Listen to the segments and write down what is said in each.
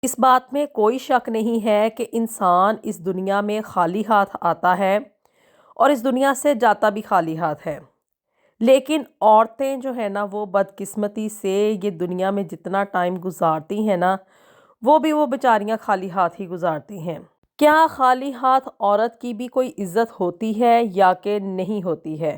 اس بات میں کوئی شک نہیں ہے کہ انسان اس دنیا میں خالی ہاتھ آتا ہے اور اس دنیا سے جاتا بھی خالی ہاتھ ہے۔ لیکن عورتیں جو ہے نا وہ بدقسمتی سے یہ دنیا میں جتنا ٹائم گزارتی ہیں نا وہ بیچاریاں خالی ہاتھ ہی گزارتی ہیں۔ کیا خالی ہاتھ عورت کی بھی کوئی عزت ہوتی ہے یا کہ نہیں ہوتی ہے؟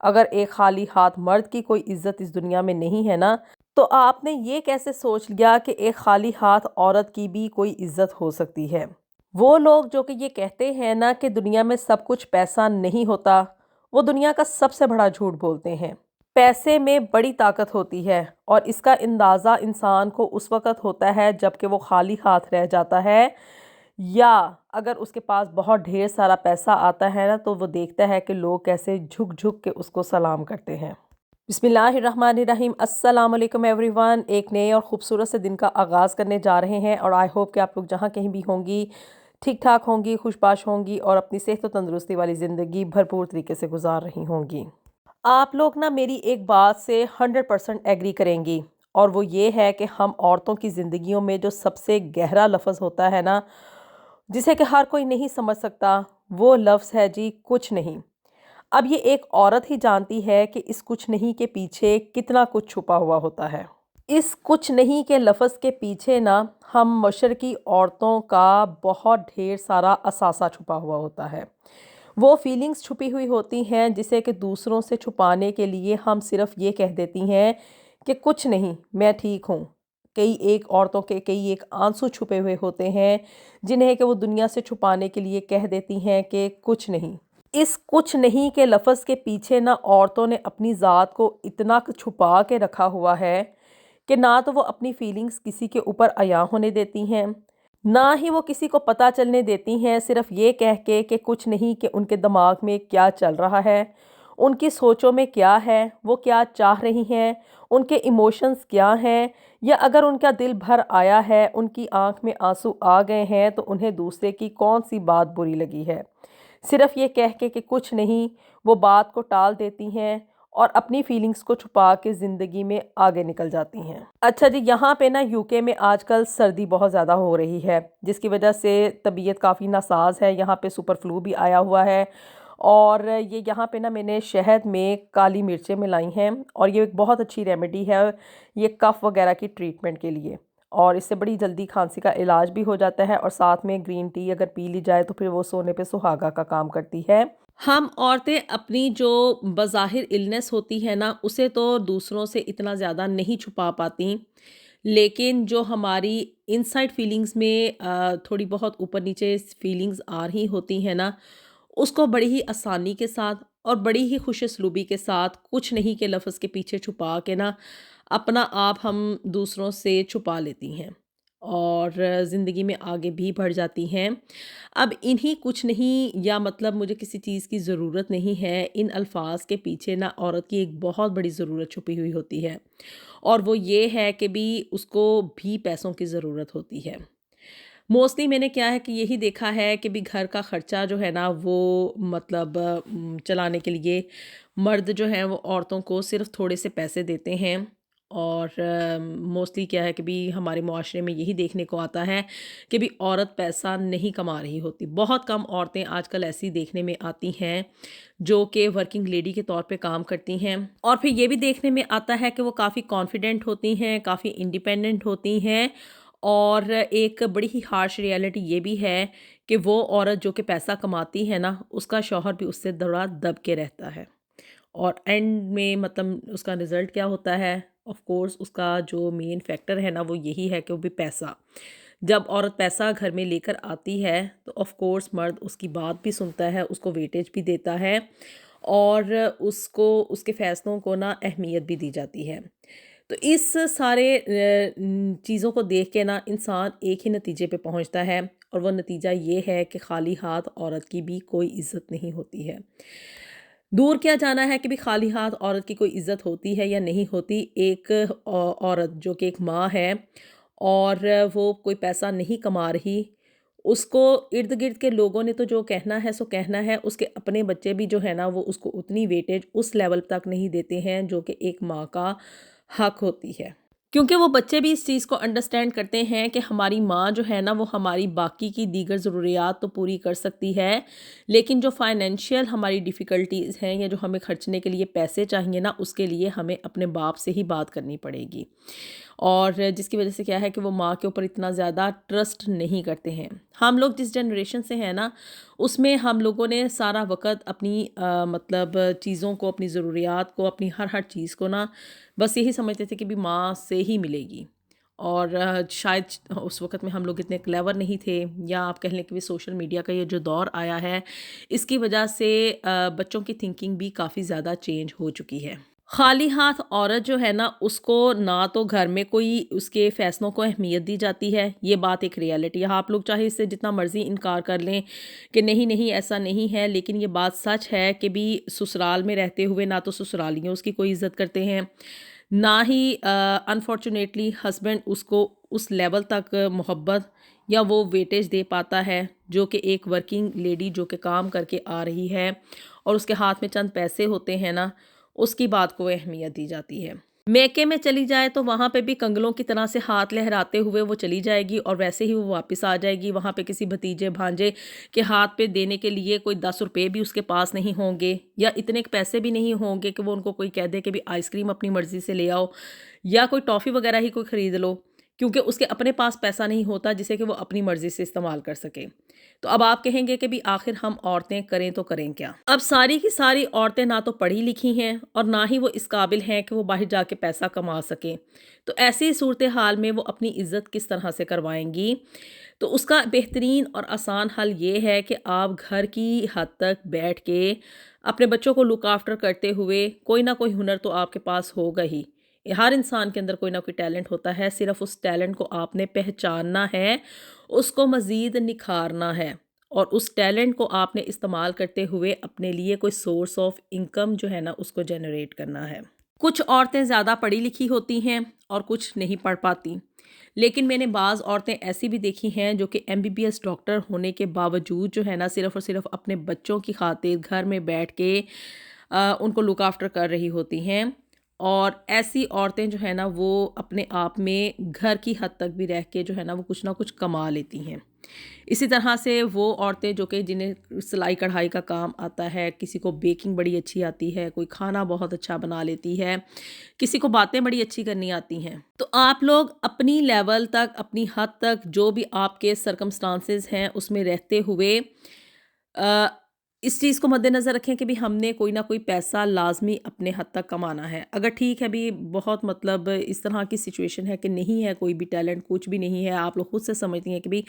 اگر ایک خالی ہاتھ مرد کی کوئی عزت اس دنیا میں نہیں ہے نا تو آپ نے یہ کیسے سوچ لیا کہ ایک خالی ہاتھ عورت کی بھی کوئی عزت ہو سکتی ہے؟ وہ لوگ جو کہ یہ کہتے ہیں نا کہ دنیا میں سب کچھ پیسہ نہیں ہوتا، وہ دنیا کا سب سے بڑا جھوٹ بولتے ہیں۔ پیسے میں بڑی طاقت ہوتی ہے اور اس کا اندازہ انسان کو اس وقت ہوتا ہے جب کہ وہ خالی ہاتھ رہ جاتا ہے، یا اگر اس کے پاس بہت ڈھیر سارا پیسہ آتا ہے نا تو وہ دیکھتا ہے کہ لوگ کیسے جھک جھک کے اس کو سلام کرتے ہیں۔ بسم اللہ الرحمن الرحیم۔ السلام علیکم ایوری ون۔ ایک نئے اور خوبصورت سے دن کا آغاز کرنے جا رہے ہیں اور آئی ہوپ کہ آپ لوگ جہاں کہیں بھی ہوں گی ٹھیک ٹھاک ہوں گی، خوش باش ہوں گی اور اپنی صحت و تندرستی والی زندگی بھرپور طریقے سے گزار رہی ہوں گی۔ آپ لوگ نا میری ایک بات سے 100% ایگری کریں گی، اور وہ یہ ہے کہ ہم عورتوں کی زندگیوں میں جو سب سے گہرا لفظ ہوتا ہے نا جسے کہ ہر کوئی نہیں سمجھ سکتا، وہ لفظ ہے جی کچھ نہیں۔ اب یہ ایک عورت ہی جانتی ہے کہ اس کچھ نہیں کے پیچھے کتنا کچھ چھپا ہوا ہوتا ہے۔ اس کچھ نہیں کے لفظ کے پیچھے نا ہم مشرقی عورتوں کا بہت ڈھیر سارا اثاثہ چھپا ہوا ہوتا ہے۔ وہ فیلنگز چھپی ہوئی ہوتی ہیں جسے کہ دوسروں سے چھپانے کے لیے ہم صرف یہ کہہ دیتی ہیں کہ کچھ نہیں، میں ٹھیک ہوں۔ عورتوں کے کئی ایک آنسو چھپے ہوئے ہوتے ہیں جنہیں کہ وہ دنیا سے چھپانے کے لیے کہہ دیتی ہیں کہ کچھ نہیں۔ اس کچھ نہیں کے لفظ کے پیچھے نہ عورتوں نے اپنی ذات کو اتنا چھپا کے رکھا ہوا ہے کہ نہ تو وہ اپنی فیلنگز کسی کے اوپر عیاں ہونے دیتی ہیں، نہ ہی وہ کسی کو پتہ چلنے دیتی ہیں، صرف یہ کہہ کے کہ کچھ نہیں، کہ ان کے دماغ میں کیا چل رہا ہے، ان کی سوچوں میں کیا ہے، وہ کیا چاہ رہی ہیں، ان کے ایموشنز کیا ہیں، یا اگر ان کا دل بھر آیا ہے، ان کی آنکھ میں آنسو آ گئے ہیں تو انہیں دوسرے کی کون سی بات بری لگی ہے۔ صرف یہ کہہ کے کہ کچھ نہیں، وہ بات کو ٹال دیتی ہیں اور اپنی فیلنگز کو چھپا کے زندگی میں آگے نکل جاتی ہیں۔ اچھا جی، یہاں پہ نا UK میں آج کل سردی بہت زیادہ ہو رہی ہے جس کی وجہ سے طبیعت کافی ناساز ہے، یہاں پہ سپر فلو بھی آیا ہوا ہے، اور یہ یہاں پہ نا میں نے شہد میں کالی مرچیں ملائی ہیں اور یہ ایک بہت اچھی ریمیڈی ہے یہ کف وغیرہ کی ٹریٹمنٹ کے لیے، اور اس سے بڑی جلدی کھانسی کا علاج بھی ہو جاتا ہے، اور ساتھ میں گرین ٹی اگر پی لی جائے تو پھر وہ سونے پہ سہاگا کا کام کرتی ہے۔ ہم عورتیں اپنی جو بظاہر النس ہوتی ہے نا اسے تو دوسروں سے اتنا زیادہ نہیں چھپا پاتی، لیکن جو ہماری انسائڈ فیلنگز میں تھوڑی بہت اوپر نیچے فیلنگز آ رہی ہوتی ہیں نا اس کو بڑی ہی آسانی کے ساتھ اور بڑی ہی خوش اسلوبی کے ساتھ کچھ نہیں کے لفظ کے پیچھے چھپا کے نا اپنا آپ ہم دوسروں سے چھپا لیتی ہیں اور زندگی میں آگے بھی بڑھ جاتی ہیں۔ اب انہی کچھ نہیں یا مطلب مجھے کسی چیز کی ضرورت نہیں ہے، ان الفاظ کے پیچھے نا عورت کی ایک بہت بڑی ضرورت چھپی ہوئی ہوتی ہے، اور وہ یہ ہے کہ بھی اس کو بھی پیسوں کی ضرورت ہوتی ہے۔ موسٹلی میں نے کیا ہے کہ یہی دیکھا ہے کہ بھی گھر کا خرچہ جو ہے نا وہ مطلب چلانے کے لیے مرد جو ہیں وہ عورتوں کو صرف تھوڑے سے پیسے دیتے ہیں، اور موسٹلی کیا ہے کہ بھی ہمارے معاشرے میں یہی دیکھنے کو آتا ہے کہ بھی عورت پیسہ نہیں کما رہی ہوتی۔ بہت کم عورتیں آج کل ایسی دیکھنے میں آتی ہیں جو کہ ورکنگ لیڈی کے طور پہ کام کرتی ہیں، اور پھر یہ بھی دیکھنے میں آتا ہے کہ وہ کافی کانفیڈنٹ ہوتی ہیں، کافی انڈیپینڈنٹ ہوتی ہیں، اور ایک بڑی ہی ہارش ریالٹی یہ بھی ہے کہ وہ عورت جو کہ پیسہ کماتی ہے نا اس کا شوہر بھی اس سے تھوڑا دب کے رہتا ہے، اور اینڈ میں مطلب اس کا رزلٹ کیا ہوتا ہے؟ آف کورس اس کا جو مین فیکٹر ہے نا وہ یہی ہے کہ وہ بھی پیسہ۔ جب عورت پیسہ گھر میں لے کر آتی ہے تو آف کورس مرد اس کی بات بھی سنتا ہے، اس کو ویٹیج بھی دیتا ہے، اور اس کو اس کے فیصلوں کو نا اہمیت بھی دی جاتی ہے۔ تو اس سارے چیزوں کو دیکھ کے نا انسان ایک ہی نتیجے پہ پہنچتا ہے، اور وہ نتیجہ یہ ہے کہ خالی ہاتھ عورت کی بھی کوئی عزت نہیں ہوتی ہے۔ دور کیا جانا ہے کہ بھی خالی ہاتھ عورت کی کوئی عزت ہوتی ہے یا نہیں ہوتی۔ ایک عورت جو کہ ایک ماں ہے اور وہ کوئی پیسہ نہیں کما رہی، اس کو ارد گرد کے لوگوں نے تو جو کہنا ہے سو کہنا ہے، اس کے اپنے بچے بھی جو ہے نا وہ اس کو اتنی ویٹیج اس لیول تک نہیں دیتے ہیں جو کہ ایک ماں کا حق ہوتی ہے۔ کیونکہ وہ بچے بھی اس چیز کو انڈرسٹینڈ کرتے ہیں کہ ہماری ماں جو ہے نا وہ ہماری باقی کی دیگر ضروریات تو پوری کر سکتی ہے، لیکن جو فائنینشیل ہماری ڈیفیکلٹیز ہیں یا جو ہمیں خرچنے کے لیے پیسے چاہیے نا، اس کے لیے ہمیں اپنے باپ سے ہی بات کرنی پڑے گی، اور جس کی وجہ سے کیا ہے کہ وہ ماں کے اوپر اتنا زیادہ ٹرسٹ نہیں کرتے ہیں۔ ہم لوگ جس جنریشن سے ہیں نا، اس میں ہم لوگوں نے سارا وقت اپنی مطلب چیزوں کو، اپنی ضروریات کو، اپنی ہر چیز کو نا بس یہی سمجھتے تھے کہ بھی ماں سے ہی ملے گی، اور شاید اس وقت میں ہم لوگ اتنے کلیور نہیں تھے، یا آپ کہہ لیں کہ بھی سوشل میڈیا کا یہ جو دور آیا ہے اس کی وجہ سے بچوں کی تھنکنگ بھی کافی زیادہ چینج ہو چکی ہے۔ خالی ہاتھ عورت جو ہے نا، اس کو نہ تو گھر میں کوئی اس کے فیصلوں کو اہمیت دی جاتی ہے، یہ بات ایک ریالٹی ہے۔ آپ لوگ چاہے اس سے جتنا مرضی انکار کر لیں کہ نہیں نہیں ایسا نہیں ہے، لیکن یہ بات سچ ہے کہ بھی سسرال میں رہتے ہوئے نہ تو سسرالیوں اس کی کوئی عزت کرتے ہیں، نہ ہی انفارچونیٹلی ہسبینڈ اس کو اس لیول تک محبت یا وہ ویٹیج دے پاتا ہے جو کہ ایک ورکنگ لیڈی جو کہ کام کر کے آ رہی ہے اور اس کے ہاتھ میں چند پیسے ہوتے ہیں نا، اس کی بات کو اہمیت دی جاتی ہے۔ میکے میں چلی جائے تو وہاں پہ بھی کنگلوں کی طرح سے ہاتھ لہراتے ہوئے وہ چلی جائے گی، اور ویسے ہی وہ واپس آ جائے گی۔ وہاں پہ کسی بھتیجے بھانجے کے ہاتھ پہ دینے کے لیے کوئی 10 روپے بھی اس کے پاس نہیں ہوں گے، یا اتنے پیسے بھی نہیں ہوں گے کہ وہ ان کو کوئی کہہ دے کہ بھی آئس کریم اپنی مرضی سے لے آؤ، یا کوئی ٹافی وغیرہ ہی کوئی خرید لو، کیونکہ اس کے اپنے پاس پیسہ نہیں ہوتا جسے کہ وہ اپنی مرضی سے استعمال کر سکے۔ تو اب آپ کہیں گے کہ بھی آخر ہم عورتیں کریں تو کریں کیا؟ اب ساری کی ساری عورتیں نہ تو پڑھی لکھی ہیں اور نہ ہی وہ اس قابل ہیں کہ وہ باہر جا کے پیسہ کما سکیں، تو ایسی صورتحال میں وہ اپنی عزت کس طرح سے کروائیں گی؟ تو اس کا بہترین اور آسان حل یہ ہے کہ آپ گھر کی حد تک بیٹھ کے اپنے بچوں کو لک آفٹر کرتے ہوئے، کوئی نہ کوئی ہنر تو آپ کے پاس ہوگا ہی، ہر انسان کے اندر کوئی نہ کوئی ٹیلنٹ ہوتا ہے، صرف اس ٹیلنٹ کو آپ نے پہچاننا ہے، اس کو مزید نکھارنا ہے، اور اس ٹیلنٹ کو آپ نے استعمال کرتے ہوئے اپنے لیے کوئی سورس آف انکم جو ہے نا اس کو جنریٹ کرنا ہے۔ کچھ عورتیں زیادہ پڑھی لکھی ہوتی ہیں اور کچھ نہیں پڑھ پاتی، لیکن میں نے بعض عورتیں ایسی بھی دیکھی ہیں جو کہ MBBS ڈاکٹر ہونے کے باوجود جو ہے نا صرف اور صرف اپنے بچوں کی خاطر گھر میں بیٹھ کے ان کو لک آفٹر کر رہی ہوتی ہیں، اور ایسی عورتیں جو ہے نا وہ اپنے آپ میں گھر کی حد تک بھی رہ کے جو ہے نا وہ کچھ نہ کچھ کما لیتی ہیں۔ اسی طرح سے وہ عورتیں جو کہ جنہیں سلائی کڑھائی کا کام آتا ہے، کسی کو بیکنگ بڑی اچھی آتی ہے، کوئی کھانا بہت اچھا بنا لیتی ہے، کسی کو باتیں بڑی اچھی کرنی آتی ہیں، تو آپ لوگ اپنی لیول تک، اپنی حد تک، جو بھی آپ کے سرکمسٹانسز ہیں اس میں رہتے ہوئے اس چیز کو مد نظر رکھیں کہ بھی ہم نے کوئی نہ کوئی پیسہ لازمی اپنے حد تک کمانا ہے۔ اگر ٹھیک ہے بھی بہت مطلب اس طرح کی سچویشن ہے کہ نہیں ہے کوئی بھی ٹیلنٹ، کچھ بھی نہیں ہے، آپ لوگ خود سے سمجھتی ہیں کہ بھی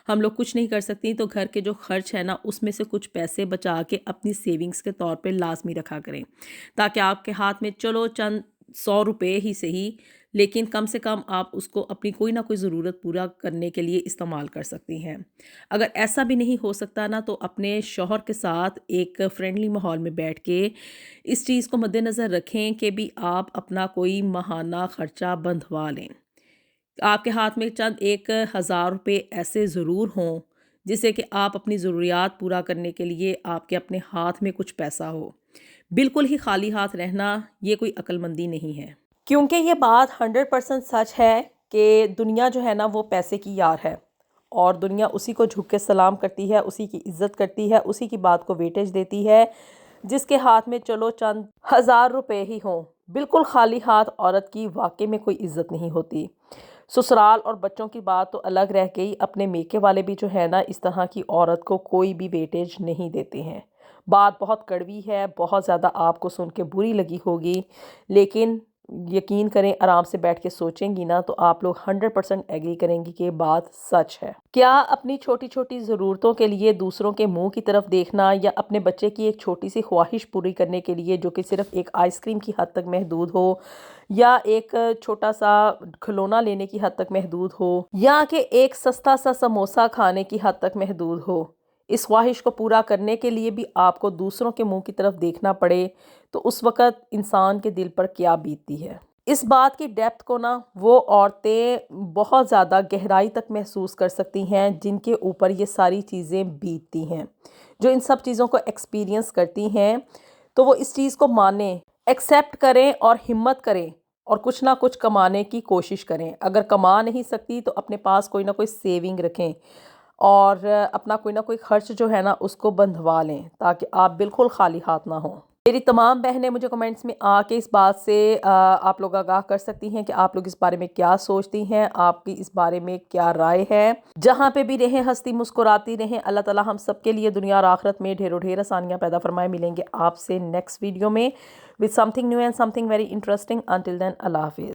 ہم لوگ کچھ نہیں کر سکتی، تو گھر کے جو خرچ ہے نا اس میں سے کچھ پیسے بچا کے اپنی سیونگز کے طور پہ لازمی رکھا کریں، تاکہ آپ کے ہاتھ میں چلو چند 100 روپے ہی صحیح، لیکن کم سے کم آپ اس کو اپنی کوئی نہ کوئی ضرورت پورا کرنے کے لیے استعمال کر سکتی ہیں۔ اگر ایسا بھی نہیں ہو سکتا نا، تو اپنے شوہر کے ساتھ ایک فرینڈلی ماحول میں بیٹھ کے اس چیز کو مد نظر رکھیں کہ بھی آپ اپنا کوئی ماہانہ خرچہ بندھوا لیں، آپ کے ہاتھ میں چند 1000 روپے ایسے ضرور ہوں جسے کہ آپ اپنی ضروریات پورا کرنے کے لیے آپ کے اپنے ہاتھ میں کچھ پیسہ ہو۔ بالکل ہی خالی ہاتھ رہنا یہ کوئی عقل مندی نہیں ہے، کیونکہ یہ بات 100% سچ ہے کہ دنیا جو ہے نا وہ پیسے کی یار ہے، اور دنیا اسی کو جھک کے سلام کرتی ہے، اسی کی عزت کرتی ہے، اسی کی بات کو ویٹیج دیتی ہے جس کے ہاتھ میں چلو چند 1000 روپے ہی ہوں۔ بالکل خالی ہاتھ عورت کی واقعی میں کوئی عزت نہیں ہوتی۔ سسرال اور بچوں کی بات تو الگ رہ گئی، اپنے میکے والے بھی جو ہے نا اس طرح کی عورت کو کوئی بھی ویٹیج نہیں دیتے ہیں۔ بات بہت کڑوی ہے، بہت زیادہ آپ کو سن کے بری لگی ہوگی، لیکن یقین کریں آرام سے بیٹھ کے سوچیں گی نا تو آپ لوگ 100% ایگری کریں گی کہ یہ بات سچ ہے۔ کیا اپنی چھوٹی چھوٹی ضرورتوں کے لیے دوسروں کے منہ کی طرف دیکھنا، یا اپنے بچے کی ایک چھوٹی سی خواہش پوری کرنے کے لیے جو کہ صرف ایک آئس کریم کی حد تک محدود ہو، یا ایک چھوٹا سا کھلونا لینے کی حد تک محدود ہو، یا کہ ایک سستا سا سموسہ کھانے کی حد تک محدود ہو، اس خواہش کو پورا کرنے کے لیے بھی آپ کو دوسروں کے منہ کی طرف دیکھنا پڑے، تو اس وقت انسان کے دل پر کیا بیتتی ہے؟ اس بات کی ڈیپتھ کو نا وہ عورتیں بہت زیادہ گہرائی تک محسوس کر سکتی ہیں جن کے اوپر یہ ساری چیزیں بیتتی ہیں، جو ان سب چیزوں کو ایکسپیرینس کرتی ہیں، تو وہ اس چیز کو مانیں، ایکسیپٹ کریں اور ہمت کریں اور کچھ نہ کچھ کمانے کی کوشش کریں. اگر کما نہیں سکتی تو اپنے پاس کوئی نہ کوئی سیونگ رکھیں اور اپنا کوئی نہ کوئی خرچ جو ہے نا اس کو بندھوا لیں تاکہ آپ بالکل خالی ہاتھ نہ ہوں. میری تمام بہنیں مجھے کمنٹس میں آ کے اس بات سے آپ لوگ آگاہ کر سکتی ہیں کہ آپ لوگ اس بارے میں کیا سوچتی ہیں، آپ کی اس بارے میں کیا رائے ہے. جہاں پہ بھی رہیں ہنستی مسکراتی رہیں. اللہ تعالیٰ ہم سب کے لیے دنیا اور آخرت میں ڈھیر و ڈھیر آسانیاں پیدا فرمائے. ملیں گے آپ سے نیکسٹ ویڈیو میں with something new and something very interesting. Until then, Allah Hafiz.